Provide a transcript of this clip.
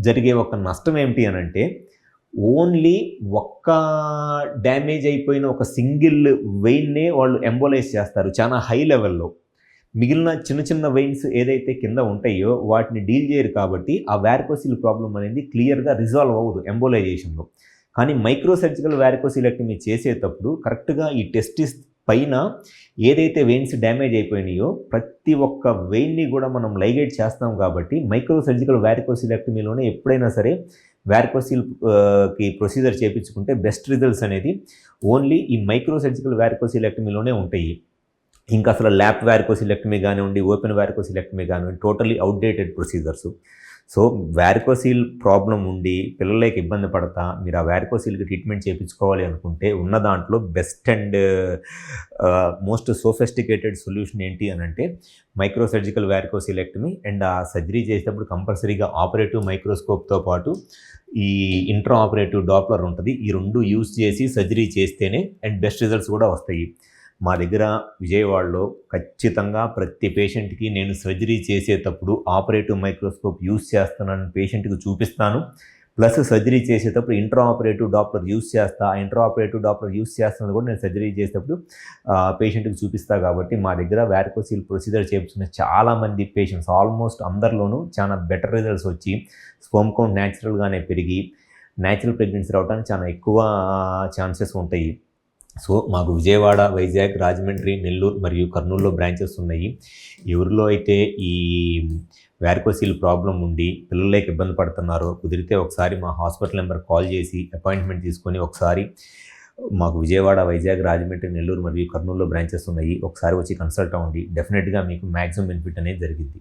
జరిగే ఒక నష్టం ఏమిటి అనంటే, ఓన్లీ ఒక్క డ్యామేజ్ అయిపోయిన ఒక సింగిల్ వెయిన్‌నే వాళ్ళు ఎంబోలైజ్ చేస్తారు చాలా హై లెవెల్‌లో. మిగిలిన చిన్న చిన్న వెయిన్స్ ఏదైతే కింద ఉంటాయో వాటిని డీల్ చేయరు కాబట్టి ఆ వారికోసిల్ ప్రాబ్లమ్ అనేది క్లియర్‌గా రిజాల్వ్ అవ్వదు ఎంబోలైజేషన్‌లో. కానీ మైక్రో సర్జికల్ వారికోసిలెక్టమీ చేసేటప్పుడు కరెక్ట్‌గా ఈ టెస్టిస్ పైన ఏదైతే వెయిన్స్ డ్యామేజ్ అయిపోయినాయో ప్రతి ఒక్క వెయిన్‌ని కూడా మనం లైగేట్ చేస్తాం కాబట్టి మైక్రో సర్జికల్ వారికోసిలెక్టమీలోనే ఎప్పుడైనా సరే వారికోసిల్ కి ప్రొసీజర్ చేపించుకుంటే బెస్ట్ రిజల్ట్స్ అనేది ఓన్లీ ఈ మైక్రో సర్జికల్ వారికోసిలెక్టమీలోనే ఉంటాయి. ఇంకా అసలు ల్యాప్ వారికోసిలెక్టమీ కానివ్వండి, ఓపెన్ వారికోసిలెక్టమీ కానివ్వండి, totally outdated procedures. So varicocele problem ఉండి పిల్లలకి ఇబ్బంది పడతా మీరు ఆ వారికోసిల్‌కి ట్రీట్మెంట్ చేయించుకోవాలి అనుకుంటే ఉన్న దాంట్లో best and most sophisticated solution ఏంటి అనంటే మైక్రో సర్జికల్ వారికోసిలెక్టమీ అండ్ ఆ సర్జరీ చేసేటప్పుడు కంపల్సరీగా ఆపరేటివ్ మైక్రోస్కోప్‌తో పాటు ఈ ఇంట్రా ఆపరేటివ్ డాప్లర్ ఉంటుంది. ఈ 2 యూజ్ చేసి సర్జరీ చేస్తేనే అండ్ బెస్ట్ రిజల్ట్స్ కూడా వస్తాయి. మా దగ్గర విజయవాడలో ఖచ్చితంగా ప్రతి పేషెంట్‌కి నేను సర్జరీ చేసేటప్పుడు ఆపరేటివ్ మైక్రోస్కోప్ యూజ్ చేస్తున్నాను పేషెంట్‌కి చూపిస్తాను. ప్లస్ సర్జరీ చేసేటప్పుడు ఇంట్రా ఆపరేటివ్ డాప్లర్ యూజ్ చేస్తా. ఆ ఇంట్రా ఆపరేటివ్ డాప్లర్ యూజ్ చేస్తున్నది కూడా నేను సర్జరీ చేసేటప్పుడు పేషెంట్‌కి చూపిస్తా కాబట్టి మా దగ్గర వారికోసిల్ ప్రొసీజర్ చేయించుకున్న చాలామంది పేషెంట్స్ ఆల్మోస్ట్ అందరిలోనూ చాలా బెటర్ రిజల్ట్స్ వచ్చి స్పెర్మ్ కౌంట్ న్యాచురల్‌గానే పెరిగి న్యాచురల్ ప్రెగ్నెన్సీ రావడానికి చాలా ఎక్కువ ఛాన్సెస్ ఉంటాయి. సో మాకు విజయవాడ, వైజాగ్, రాజమండ్రి, నెల్లూరు మరియు కర్నూలులో బ్రాంచెస్ ఉన్నాయి. ఎవరిలో అయితే ఈ వారికోసిల్ ప్రాబ్లమ్ ఉండి పిల్లలకి ఇబ్బంది పడుతున్నారో కుదిరితే ఒకసారి మా హాస్పిటల్ నెంబర్ కాల్ చేసి అపాయింట్మెంట్ తీసుకొని ఒకసారి మాకు విజయవాడ, వైజాగ్, రాజమండ్రి, నెల్లూరు మరియు కర్నూలులో బ్రాంచెస్ ఉన్నాయి. ఒకసారి వచ్చి కన్సల్ట్ అవ్వండి. డెఫినెట్‌గా మీకు మ్యాక్సిమం బెనిఫిట్ అనేది జరిగిద్ది.